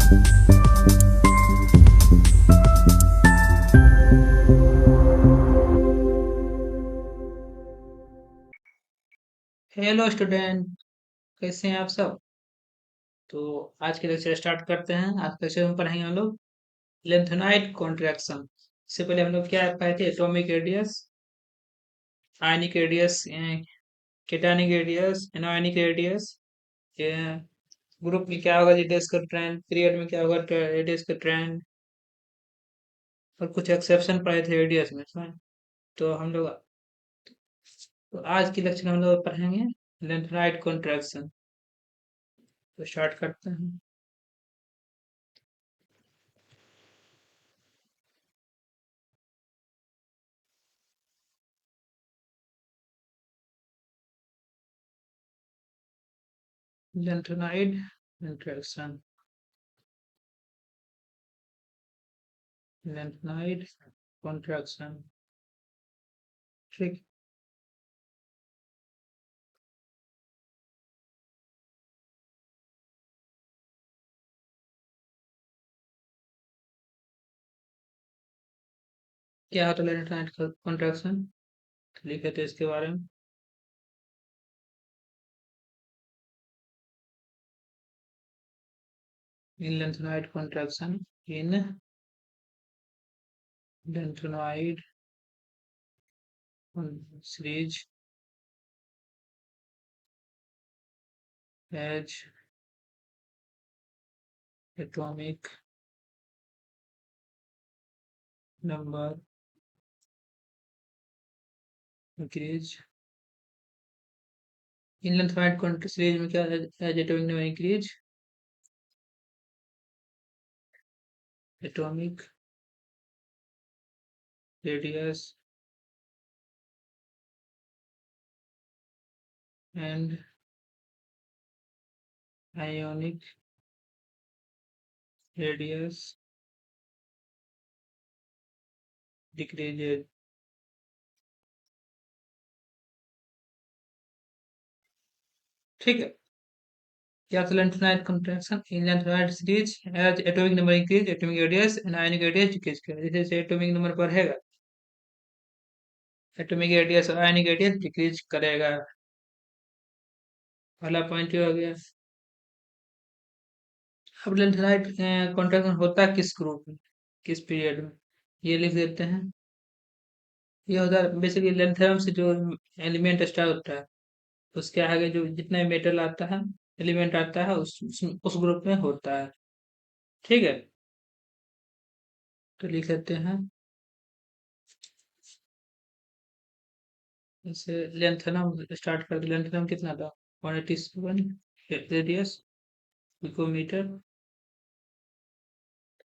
Hello student, कैसे हैं आप सब। तो आज के लेक्चर स्टार्ट करते हैं। आज के लेक्चर में पढ़ेंगे हम लोग लेंथेनाइड कॉन्ट्रैक्शन। इससे पहले हम लोग क्या पढ़े थे? Atomic radius, ionic radius, cationic radius, anionic radius, group में क्या होगा रेडियस का ट्रेंड, पीरियड में क्या होगा रेडियस का ट्रेंड, और कुछ एक्सेप्शन पढ़े थे रेडियस में, समझ। तो हम लोग, तो आज की लेक्चर हम लोग पढ़ेंगे लेंथेनाइड कॉन्ट्रैक्शन। तो स्टार्ट करते हैं। Lanthanide contraction, lanthanide contraction. ठीक। क्या होता है लेंथेनाइड कॉन्ट्रैक्शन? लिखे थे इसके बारे में। In lanthanide contraction, in lanthanide series as atomic number increase. In lanthanide series में क्या as atomic number increase, atomic radius and ionic radius decreases. ठीक है। क्या था lanthanide contraction? In lanthanide series as atomic number increase, atomic radius and ionic radius decrease करेगा। जैसे जैसे atomic number बढ़ेगा, एटॉमिक रेडियस और आयनिक रेडियस डिक्रीज करेगा। पहला पॉइंट ये हो गया। अब लेंथेनाइड कॉन्ट्रैक्शन होता है किस ग्रुप में, किस पीरियड में, ये लिख देते हैं। ये होता है बेसिकली लेंथेरम से जो एलिमेंट स्टार्ट होता है, उसके आगे जो जितना मेटल आता है, एलिमेंट आता है, उस ग्रुप में होता है। ठीक है। तो लिख लेते हैं। जैसे लेंथेनम स्टार्ट करते, लेंथेनम कितना था? 187 रेडियस पिकोमीटर।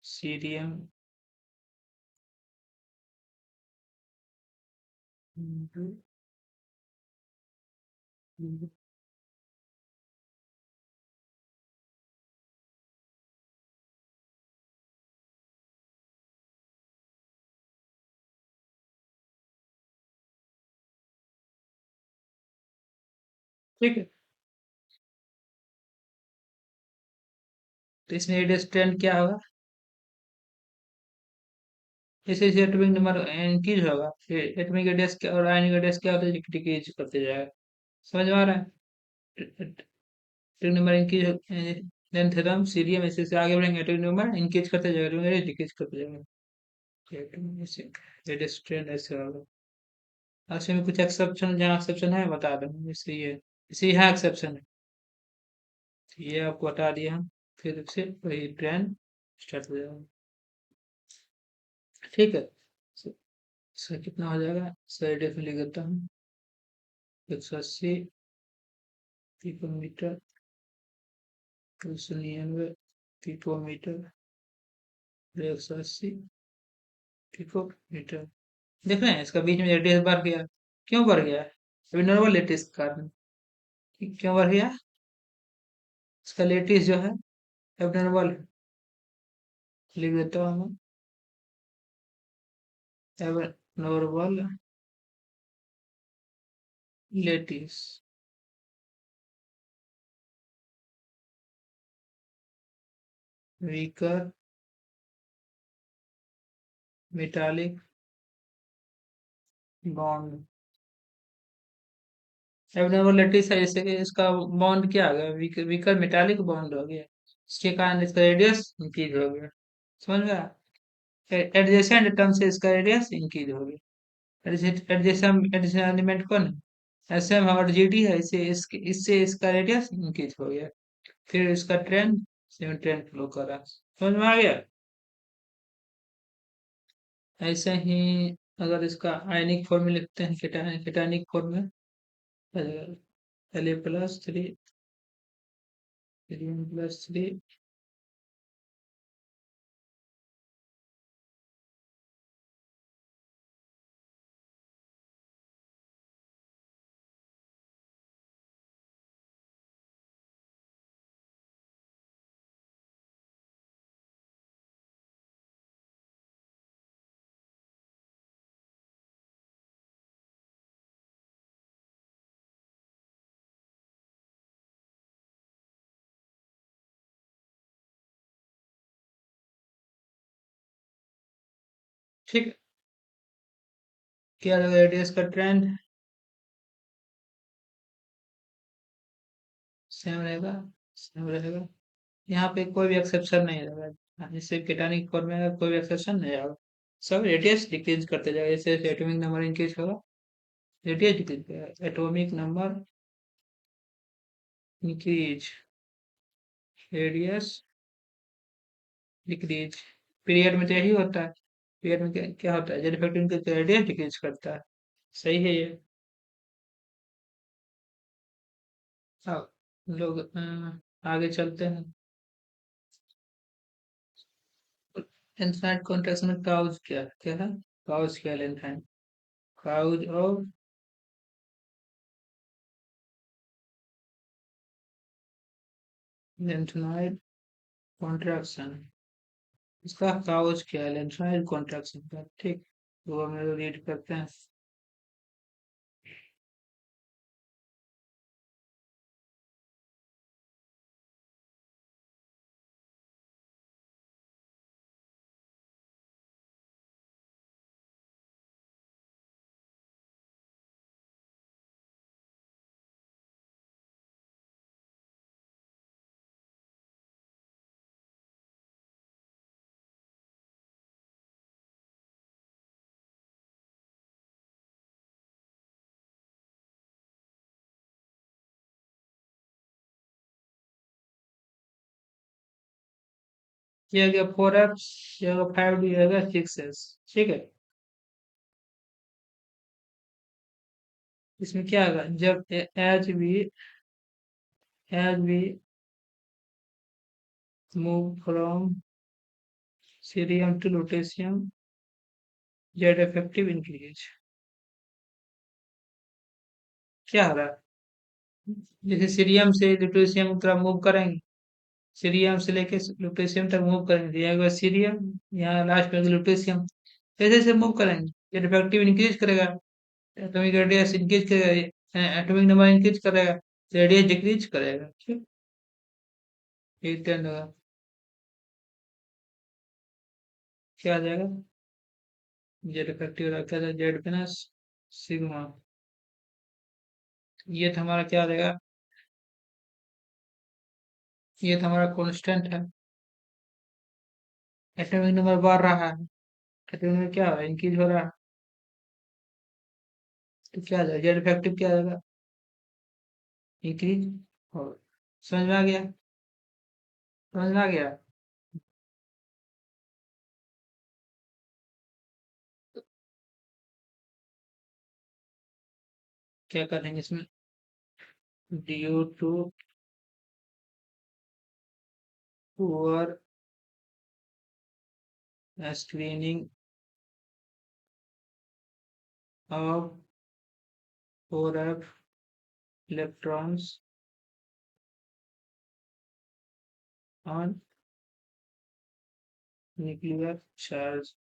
सीरियम, ठीक है। तो इसमें रेडियस ट्रेंड क्या होगा? जैसे जैसे एटॉमिक नंबर इंक्रीज होगा, फिर एटॉमिक रेडियस क्या और आयनिक रेडियस क्या होता है, डिक्रीज करते जाएगा। समझ में आ रहा है? एटॉमिक नंबर इंक्रीज, लेंथेरम सीरियम ऐसे ऐसे आगे बढ़ेंगे, एटॉमिक नंबर इंक्रीज करते जाएगा, एटॉमिक रेडियस डिक्रीज करते जाएगा। रेडियस ट्रेंड ऐसे होगा। और इसमें कुछ एक्सेप्शन, जहाँ एक्सेप्शन है बता दो। जैसे ये, इसे यहाँ एक्सेप्शन है, तो ये आपको बता दिया हम। फिर से वही ट्रेंड स्टार्ट हो जाएगा। ठीक है। सर कितना हो जाएगा? सर रेडियस में लिख देता हूँ। 180 पिकोमीटर, 299 पिकोमीटर, 180 पिकोमीटर। देख रहे हैं इसका बीच में रेडियस बढ़ गया। क्यों बढ़ गया है? अभी नॉर्मल लेटिस के कारण। क्यों बढ़ गया? इसका लेटिस जो है एबनॉर्मल है। लिख देता हूँ abnormal lattice. weaker metallic bond। Abnormality से जैसे कि इसका बॉन्ड क्या आ गया, वीकर मेटालिक बॉन्ड हो गया, इसके कारण इसका रेडियस इंक्रीज हो गया। समझ में आया? एडजेसेंट टर्म से इसका रेडियस इंक्रीज हो गया। एडजेसेंट एडजेसेंट एलिमेंट कौन है? एस एम और जी डी है, इससे इसका रेडियस इंक्रीज हो गया। फिर इसका ट्रेंड सेम ट्रेंड फ्लो कर रहा है। समझ में आ गया? ऐसे ही अगर इसका आयनिक फॉर्म में लिखते हैं, केटायनिक फॉर्म में, L+3 3+3 ठीक है। क्या रहेगा रेडियस का ट्रेंड? सेम रहेगा, सेम रहेगा। यहाँ पे कोई भी एक्सेप्शन नहीं रहेगा। हाँ, जैसे केटानिक फॉर्म में कोई भी एक्सेप्शन नहीं आएगा। सब रेडियस डिक्रीज करते जाएगा, जैसे जैसे एटॉमिक नंबर इंक्रीज होगा, रेडियस डिक्रीज करेगा। Atomic number increase, radius decrease. Period में तो यही होता है। पीरियड में क्या होता है, जेड फैक्टर का रेडियस डिक्रीज करता है। सही है ये। अब लोग आगे चलते हैं। इनफाइनाइट कॉन्टेक्स्ट में काउज क्या है? काउज क्या है infinite? Cause of infinite contraction. इसका काउज क्या है इनफाइनाइट कॉन्ट्रैक्शन का? ठीक, वो हम लोग रीड करते हैं। ये आ गया 4F, ये होगा 5D, ये होगा 6S। ठीक है। इसमें क्या होगा, जब as we move from cerium to lutetium, Z effective increase. क्या हो रहा है, जैसे सीरियम से लुटेशियम की तरफ मूव करेंगे, सीरियम से लेके लुटेशियम तक मूव करेंगे, यहाँ पर सीरियम, यहाँ लास्ट में लुटेशियम, जैसे जैसे मूव करेंगे ये डिफेक्टिव इंक्रीज करेगा, एटॉमिक रेडियस इंक्रीज करेगा, एटॉमिक नंबर इंक्रीज करेगा, रेडियस डिक्रीज करेगा। ठीक, एक ध्यान होगा। क्या आ जाएगा, जेड इफेक्टिव रखा था जेड माइनस सिग्मा। ये तो हमारा क्या आ जाएगा, ये तो हमारा कांस्टेंट है। एटॉमिक नंबर बढ़ रहा है, एटॉमिक नंबर क्या हो रहा है, इंक्रीज हो रहा है। तो क्या आ जाएगा, जेड इफेक्टिव क्या आ जाएगा, इंक्रीज। और समझ में आ गया? समझ में आ गया? क्या करेंगे इसमें, due to poor screening of 4F electrons on nuclear charge.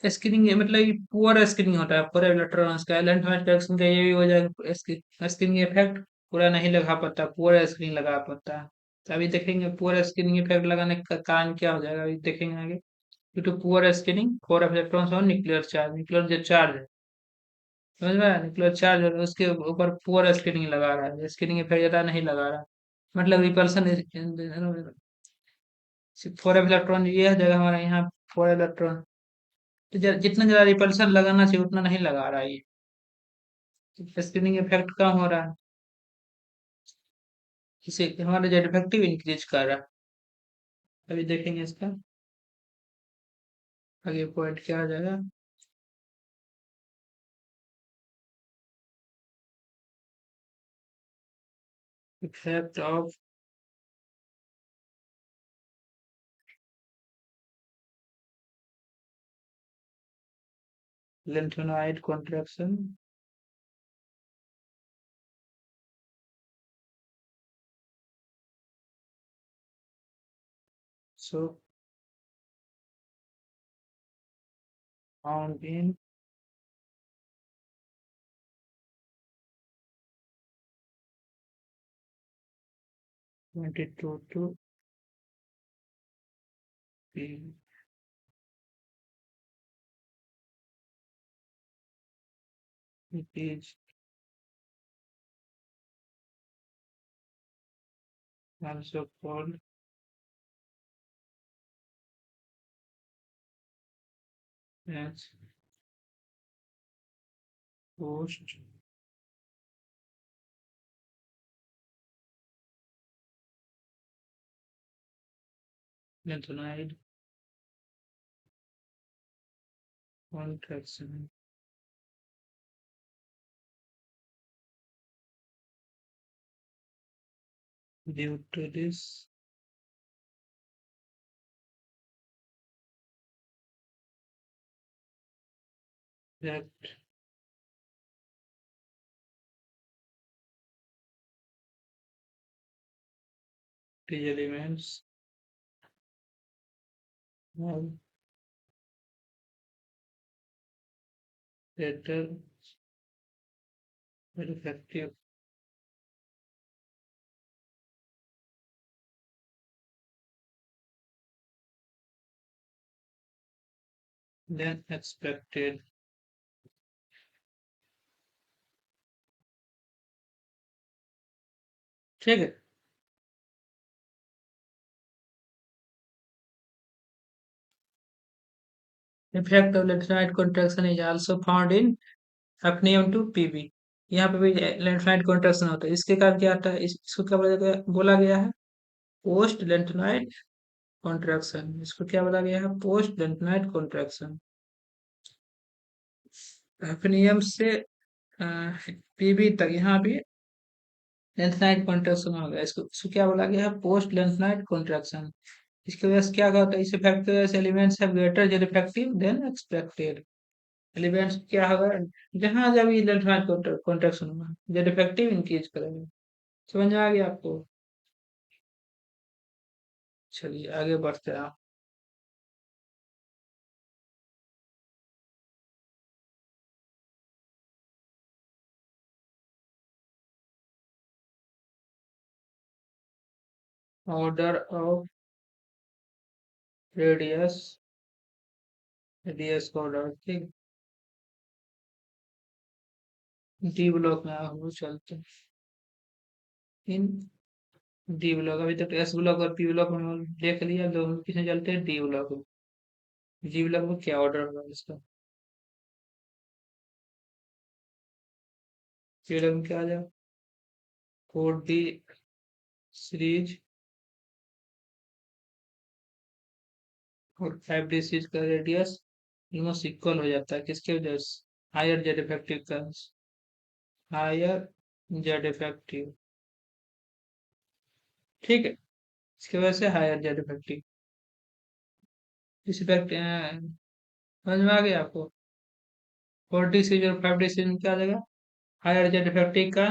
Screening मतलब ये पुअर स्क्रीनिंग होता है पूरे इलेक्ट्रॉनिक्स का इलेक्ट्रॉनिक करेक्शन का ये भी हो जाएगा स्क्रीनिंग इफेक्ट पूरा नहीं लगा पाता पूरा स्क्रीन लगा पाता है। तो अभी देखेंगे पूरा स्क्रीनिंग इफेक्ट लगाने का कारण क्या हो जाएगा अभी देखेंगे आगे। Due to poor screening core of electrons और न्यूक्लियर जो चार्ज है समझ में आया न्यूक्लियर चार्ज है उसके ऊपर पुअर स्क्रीनिंग लगा रहा है स्क्रीनिंग इफेक्ट ज्यादा नहीं लगा रहा मतलब रिपल्सन फोर इलेक्ट्रॉन ये है जगह हमारा यहाँ फोर इलेक्ट्रॉन तो जितना ज्यादा रिपल्सन लगाना चाहिए उतना नहीं लगा रहा है ये स्क्रीनिंग इफेक्ट कम हो रहा है इसे हमारा जेट इफेक्टिव इंक्रीज कर रहा है। अभी देखेंगे इसका आगे पॉइंट क्या आ जाएगा। Effect of lengthened contraction so found in 22 to P. It is also called as post lengthened contraction due to this that the elements have better effective than expected। ठीक है effect of lengthened contraction is also found in hafnium to pb। यहाँ पे भी lengthened contraction होता है इसके कारण क्या आता है इसको क्या बोला गया है पोस्ट lengthened कॉन्ट्रैक्शन इसको क्या बोला गया है पोस्ट लेंथेनाइट कॉन्ट्रैक्शन। एफनियम से पीबी तक यहाँ भी लेंथेनाइट कॉन्ट्रैक्शन हो गया इसको क्या बोला गया है पोस्ट लेंथेनाइट कॉन्ट्रैक्शन। इसकी वजह से क्या होता है इस इफेक्ट की वजह से elements have greater Z effective then expected. Elements क्या होगा जहां जब ये लेंथेनाइट कॉन्ट्रैक्शन होगा जेड इफेक्टिव इंक्रीज करेगा। समझ में आ गया आपको। चलिए आगे बढ़ते हैं। ऑर्डर ऑफ रेडियस रेडियस का ऑर्डर ठीक डी ब्लॉक में हम लोग चलते हैं इन डी ब्लॉक अभी तक एस ब्लॉक और पी ब्लॉक में हम देख लिया दोनों किसमें चलते हैं डी ब्लॉक में। जी ब्लॉक में क्या ऑर्डर होगा इसका जी ब्लॉक में क्या आ जाएगा 4D सीरीज और 5D सीरीज का रेडियस ऑलमोस्ट इक्वल हो जाता है किसके वजह से हायर जेड इफेक्टिव का हायर जेड इफेक्टिव ठीक है इसकी वजह से हायर जेड इफेक्टिव इस इफेक्ट समझ में आ गया आपको 4D सीरीज और 5D सीरीज में क्या आ जाएगा हायर जेड इफेक्टिव का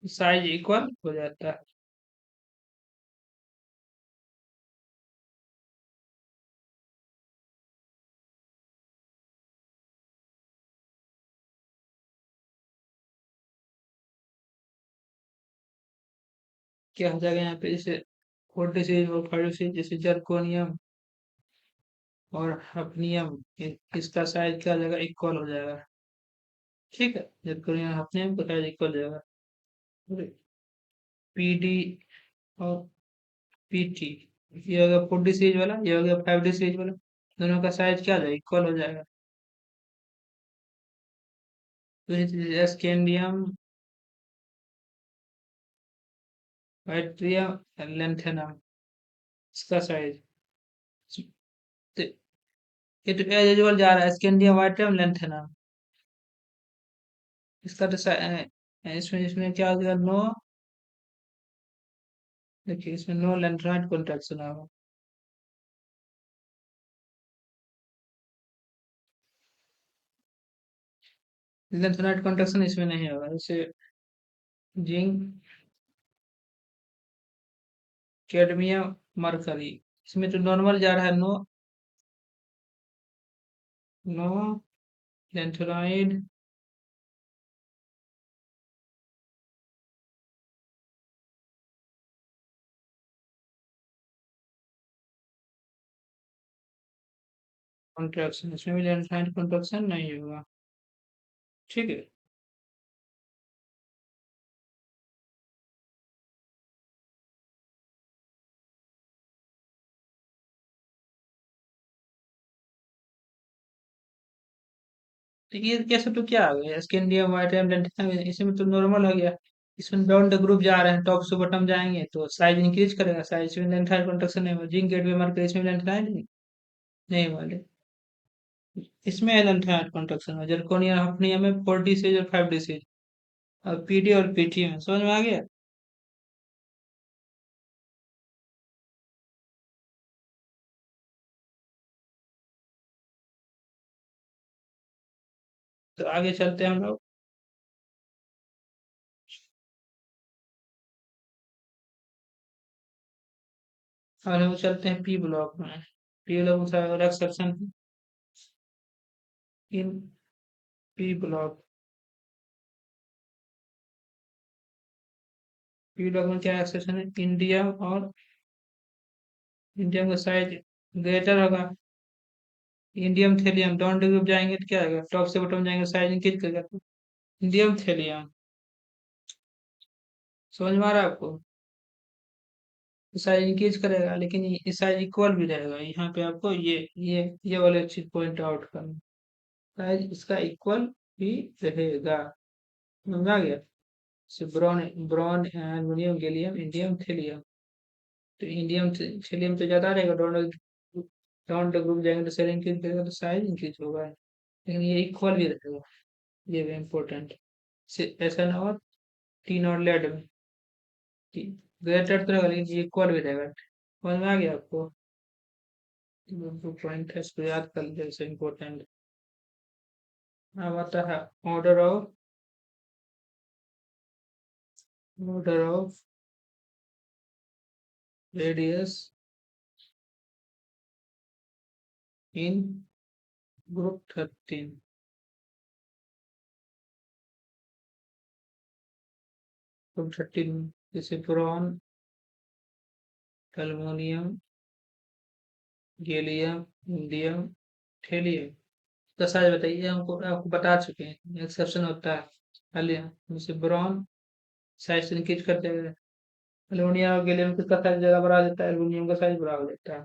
साइज इक्वल हो जाता है। क्या हो जाएगा यहाँ पे, जैसे 40 सीरीज और 5 सीरीज, जैसे जर्कोनियम और हफनियम, इसका साइज क्या हो जाएगा, इक्वल हो जाएगा। ठीक है, जर्कोनियम हफनियम का साइज इक्वल हो जाएगा। पीडी और पीटी, ये हो गया 40 सीरीज वाला, ये हो गया 5D सीरीज वाला, दोनों का साइज क्या हो जाएगा, इक्वल हो जाएगा। तो स्कैंडियम, वाइट्रियम, लेंथेनम, इसका साइज, ये तो एज यूजुअल जा रहा है, स्कैंडियम वाइट्रियम लेंथेनम। इसका तो इसमें इसमें क्या हो गया, नो, देखिए इसमें नो लेंथेनाइट कॉन्ट्रैक्शन होगा। लेंथेनाइट कॉन्ट्रैक्शन इसमें नहीं होगा, जैसे जिंक, कैडमियम, मरकरी, इसमें तो नॉर्मल जा रहा है, नो, नो लेंथेनाइट कॉन्ट्रैक्शन, इसमें भी लेंथेनाइट कॉन्ट्रैक्शन नहीं होगा। ठीक है, तो ये कैसे, तो क्या आ गया, स्कैंडियम वाइट्रियम लेंथेनम, इसमें तो नॉर्मल हो गया। इसमें डाउन द ग्रुप जा रहे हैं, टॉप से बॉटम जाएंगे तो साइज इंक्रीज करेगा, साइज में लेंथेनाइट कॉन्ट्रैक्शन नहीं होगा। जिंक गेट में मरकरी, इसमें लेंथेनाइट नहीं वाले, इसमें लेंथेनाइट कॉन्ट्रैक्शन है। जर्कोनियम हफनियम में 40 सीरीज और 5D सीरीज, और पीडी और पीटी में, समझ में आ गया। तो आगे चलते हैं हम लोग, और हम चलते हैं पी ब्लॉक में। पी ब्लॉक में और exception in P block, P block में क्या एक्सेप्शन है, इंडियम और इंडियम का साइज ग्रेटर होगा। इंडियम थेलियम डाउन ग्रुप जाएंगे तो क्या होगा, टॉप से बॉटम जाएंगे, साइज इंक्रीज करेगा। इंडियम थेलियम, समझ में आ रहा है आपको, साइज इंक्रीज करेगा, लेकिन ये साइज इक्वल भी रहेगा। यहाँ पे आपको ये वाले चीज पॉइंट आउट करना, साइज इसका इक्वल भी रहेगा। समझ में आ गया, जैसे boron, boron aluminium gallium indium thallium, तो इंडियम थेलियम तो ज्यादा रहेगा, डाउन डाउन द ग्रुप जाएंगे तो साइज इंक्रीज करेगा, तो साइज इंक्रीज होगा, लेकिन ये इक्वल भी रहेगा, ये भी इम्पोर्टेंट। ऐसा ना हो तीन और लेड में ग्रेटर तो रहेगा, लेकिन ये इक्वल भी रहेगा। समझ में आ गया आपको, पॉइंट है, इसको याद कर लीजिए, इसे इम्पोर्टेंट। अब आता है order of radius in group 13। Group 13 जैसे boron, aluminium, gallium, indium, thallium, तो साइज बताइए, हमको आपको बता चुके हैं, एक्सेप्शन होता है। हालिया जैसे ब्रॉन साइज इंक्रीज करते हैं, एल्युमिनियम और गैलियम किसका साइज ज्यादा बड़ा हो जाता है, एल्युमिनियम का साइज बड़ा हो जाता है।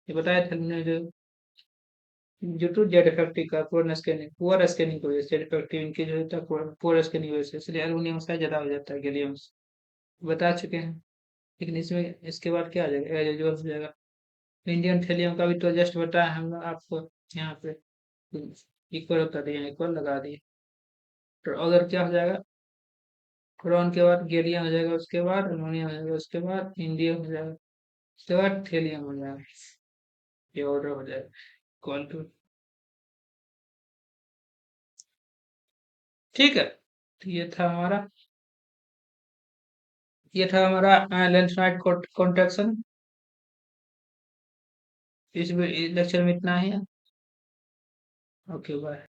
ये बताया था हमने, जो ड्यू टू जेड इफेक्टिव का पुअर स्कैनिंग की वजह से, जेड इफेक्टिव इंक्रीज हो जाता है पुअर स्कैनिंग की वजह से, इसलिए एल्युमिनियम साइज ज्यादा हो जाता है गैलियम से, बता चुके हैं। लेकिन इसमें इसके बाद क्या आ जाएगा, एज यूजुअल हो जाएगा। इंडियन थेलियम का भी तो जस्ट बताया हम लोग आपको, यहाँ पे इक्वल होता दिया, इक्वल लगा दिए। तो अगर क्या हो जाएगा, फ्रॉन के बाद गैलियम हो जाएगा, उसके बाद अमोनियम हो जाएगा, उसके बाद इंडियम हो जाएगा, उसके बाद थेलियम हो जाएगा, ये ऑर्डर हो जाएगा इक्वल टू। ठीक है, तो ये था हमारा लेंथेनाइट कॉन्ट्रैक्शन। इस लेक्चर में इतना ही है। Okay bye.